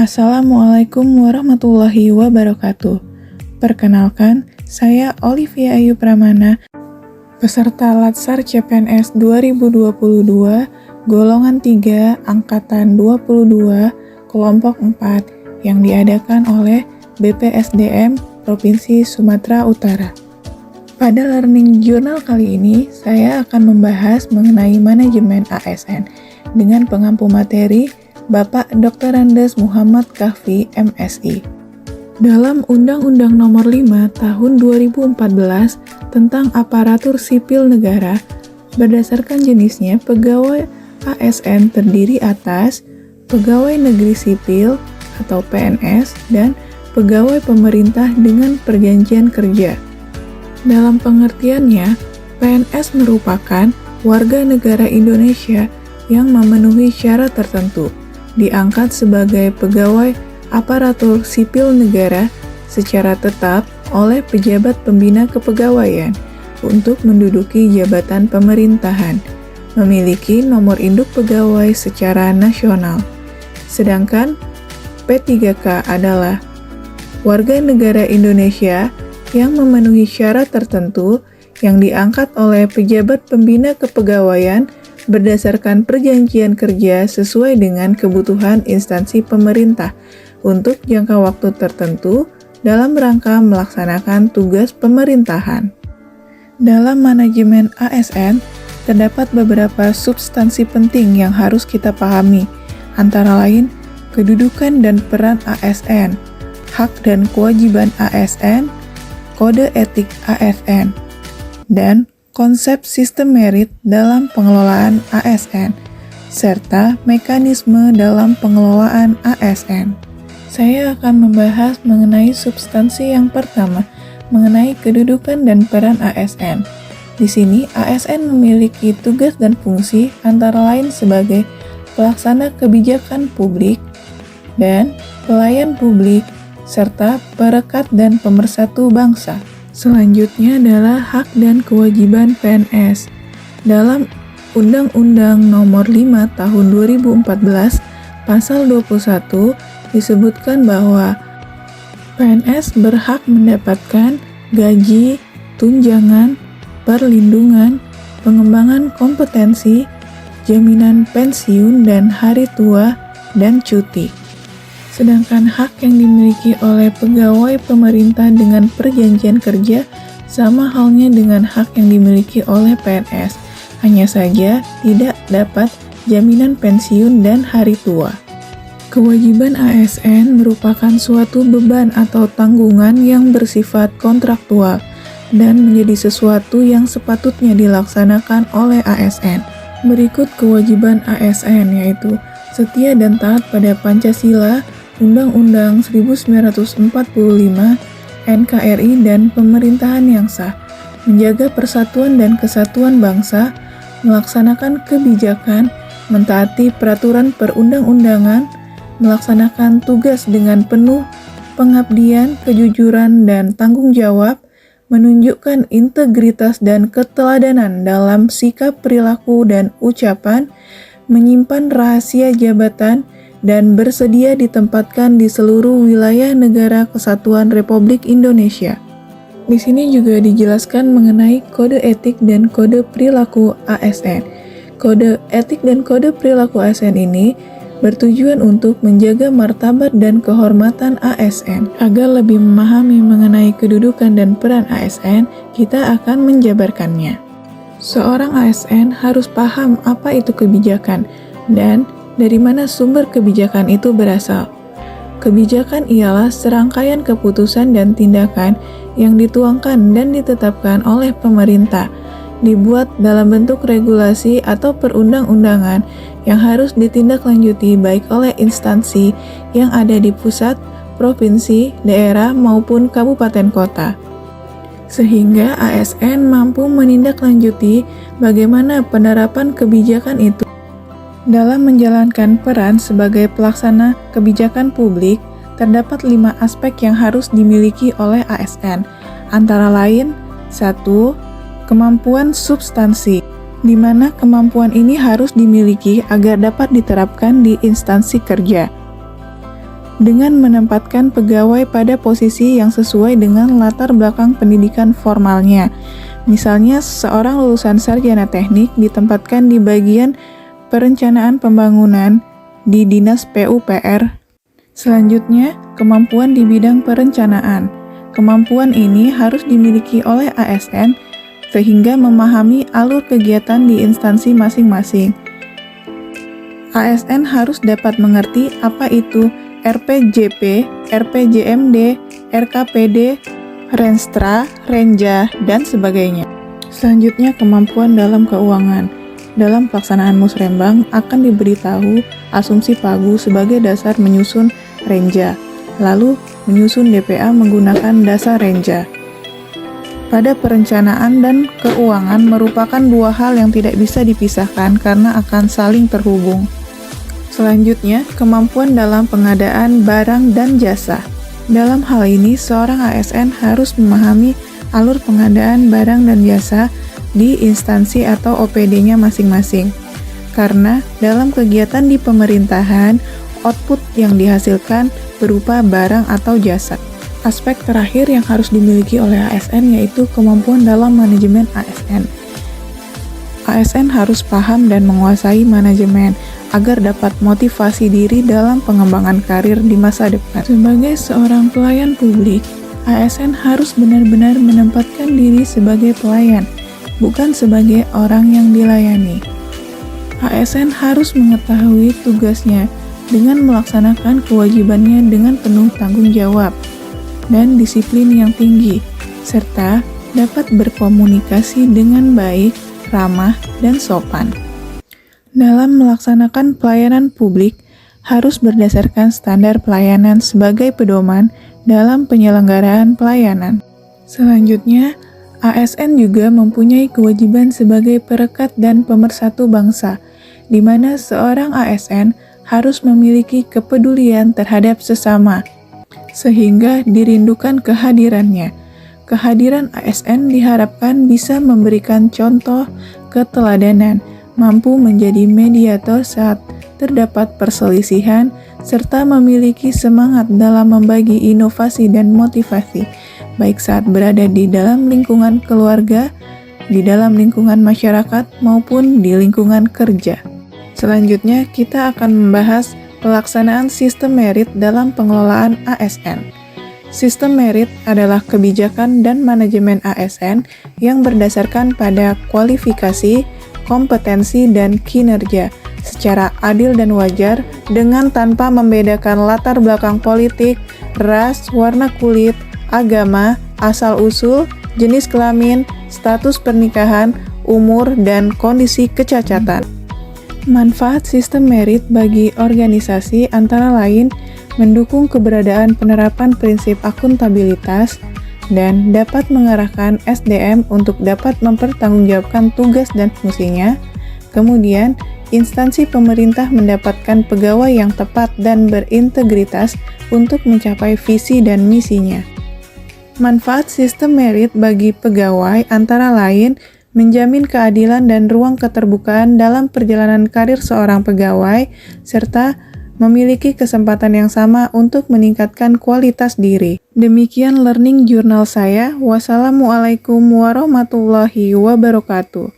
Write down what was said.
Assalamualaikum warahmatullahi wabarakatuh. Perkenalkan, saya Olivia Ayu Pramana, peserta Latsar CPNS 2022, golongan 3, angkatan 22, kelompok 4, yang diadakan oleh BPSDM Provinsi Sumatera Utara. Pada Learning Journal kali ini, saya akan membahas mengenai manajemen ASN dengan pengampu materi Bapak Dr. Andes Muhammad Kahfi, MSI. Dalam Undang-Undang Nomor 5 Tahun 2014 tentang Aparatur Sipil Negara, berdasarkan jenisnya, pegawai ASN terdiri atas pegawai negeri sipil atau PNS dan pegawai pemerintah dengan perjanjian kerja. Dalam pengertiannya, PNS merupakan warga negara Indonesia yang memenuhi syarat tertentu, diangkat sebagai pegawai aparatur sipil negara secara tetap oleh pejabat pembina kepegawaian untuk menduduki jabatan pemerintahan, memiliki nomor induk pegawai secara nasional. Sedangkan P3K adalah warga negara Indonesia yang memenuhi syarat tertentu yang diangkat oleh pejabat pembina kepegawaian berdasarkan perjanjian kerja sesuai dengan kebutuhan instansi pemerintah untuk jangka waktu tertentu dalam rangka melaksanakan tugas pemerintahan. Dalam manajemen ASN, terdapat beberapa substansi penting yang harus kita pahami, antara lain kedudukan dan peran ASN, hak dan kewajiban ASN, kode etik ASN, dan konsep sistem merit dalam pengelolaan ASN, serta mekanisme dalam pengelolaan ASN. Saya akan membahas mengenai substansi yang pertama, mengenai kedudukan dan peran ASN. Di sini, ASN memiliki tugas dan fungsi antara lain sebagai pelaksana kebijakan publik dan pelayan publik, serta perekat dan pemersatu bangsa. Selanjutnya adalah hak dan kewajiban PNS. Dalam Undang-Undang Nomor 5 Tahun 2014, Pasal 21 disebutkan bahwa PNS berhak mendapatkan gaji, tunjangan, perlindungan, pengembangan kompetensi, jaminan pensiun dan hari tua, dan cuti. Sedangkan hak yang dimiliki oleh pegawai pemerintah dengan perjanjian kerja sama halnya dengan hak yang dimiliki oleh PNS, hanya saja tidak dapat jaminan pensiun dan hari tua. Kewajiban ASN merupakan suatu beban atau tanggungan yang bersifat kontraktual dan menjadi sesuatu yang sepatutnya dilaksanakan oleh ASN. Berikut kewajiban ASN, yaitu setia dan taat pada Pancasila, Undang-Undang 1945, NKRI, dan pemerintahan yang sah, menjaga persatuan dan kesatuan bangsa, melaksanakan kebijakan, mentaati peraturan perundang-undangan, melaksanakan tugas dengan penuh pengabdian, kejujuran, dan tanggung jawab, menunjukkan integritas dan keteladanan dalam sikap, perilaku, dan ucapan, menyimpan rahasia jabatan, dan bersedia ditempatkan di seluruh wilayah negara kesatuan Republik Indonesia. Di sini juga dijelaskan mengenai kode etik dan kode perilaku ASN. Kode etik dan kode perilaku ASN ini bertujuan untuk menjaga martabat dan kehormatan ASN. Agar lebih memahami mengenai kedudukan dan peran ASN, kita akan menjabarkannya. Seorang ASN harus paham apa itu kebijakan dan dari mana sumber kebijakan itu berasal. Kebijakan ialah serangkaian keputusan dan tindakan yang dituangkan dan ditetapkan oleh pemerintah, dibuat dalam bentuk regulasi atau perundang-undangan yang harus ditindaklanjuti baik oleh instansi yang ada di pusat, provinsi, daerah, maupun kabupaten kota. Sehingga ASN mampu menindaklanjuti bagaimana penerapan kebijakan itu. Dalam menjalankan peran sebagai pelaksana kebijakan publik, terdapat 5 aspek yang harus dimiliki oleh ASN, antara lain 1. Kemampuan substansi, di mana kemampuan ini harus dimiliki agar dapat diterapkan di instansi kerja. dengan menempatkan pegawai pada posisi yang sesuai dengan latar belakang pendidikan formalnya. Misalnya, seorang lulusan sarjana teknik ditempatkan di bagian perencanaan pembangunan di Dinas PUPR. Selanjutnya, kemampuan di bidang perencanaan. Kemampuan ini harus dimiliki oleh ASN sehingga memahami alur kegiatan di instansi masing-masing. ASN harus dapat mengerti apa itu RPJP, RPJMD, RKPD, Renstra, Renja, dan sebagainya. Selanjutnya, kemampuan dalam keuangan. Dalam pelaksanaan musrembang akan diberitahu asumsi pagu sebagai dasar menyusun Renja, lalu menyusun DPA menggunakan dasar Renja. Pada perencanaan dan keuangan merupakan dua hal yang tidak bisa dipisahkan karena akan saling terhubung. Selanjutnya, kemampuan dalam pengadaan barang dan jasa. Dalam hal ini, seorang ASN harus memahami alur pengadaan barang dan jasa di instansi atau OPD-nya masing-masing. Karena dalam kegiatan di pemerintahan, output yang dihasilkan berupa barang atau jasa. Aspek terakhir yang harus dimiliki oleh ASN yaitu kemampuan dalam manajemen ASN. ASN harus paham dan menguasai manajemen agar dapat motivasi diri dalam pengembangan karir di masa depan. Sebagai seorang pelayan publik, ASN harus benar-benar menempatkan diri sebagai pelayan, bukan sebagai orang yang dilayani. ASN harus mengetahui tugasnya dengan melaksanakan kewajibannya dengan penuh tanggung jawab dan disiplin yang tinggi, serta dapat berkomunikasi dengan baik, ramah, dan sopan. Dalam melaksanakan pelayanan publik, harus berdasarkan standar pelayanan sebagai pedoman dalam penyelenggaraan pelayanan. Selanjutnya, ASN juga mempunyai kewajiban sebagai perekat dan pemersatu bangsa, di mana seorang ASN harus memiliki kepedulian terhadap sesama, sehingga dirindukan kehadirannya. Kehadiran ASN diharapkan bisa memberikan contoh keteladanan, mampu menjadi mediator saat terdapat perselisihan, serta memiliki semangat dalam membagi inovasi dan motivasi, baik saat berada di dalam lingkungan keluarga, di dalam lingkungan masyarakat, maupun di lingkungan kerja. Selanjutnya, kita akan membahas pelaksanaan sistem merit dalam pengelolaan ASN. Sistem merit adalah kebijakan dan manajemen ASN yang berdasarkan pada kualifikasi, kompetensi, dan kinerja secara adil dan wajar dengan tanpa membedakan latar belakang politik, ras, warna kulit, agama, asal-usul, jenis kelamin, status pernikahan, umur, dan kondisi kecacatan. Manfaat sistem merit bagi organisasi antara lain mendukung keberadaan penerapan prinsip akuntabilitas dan dapat mengarahkan SDM untuk dapat mempertanggungjawabkan tugas dan fungsinya. Kemudian, instansi pemerintah mendapatkan pegawai yang tepat dan berintegritas untuk mencapai visi dan misinya. Manfaat sistem merit bagi pegawai antara lain menjamin keadilan dan ruang keterbukaan dalam perjalanan karir seorang pegawai, serta memiliki kesempatan yang sama untuk meningkatkan kualitas diri. Demikian learning journal saya. Wassalamualaikum warahmatullahi wabarakatuh.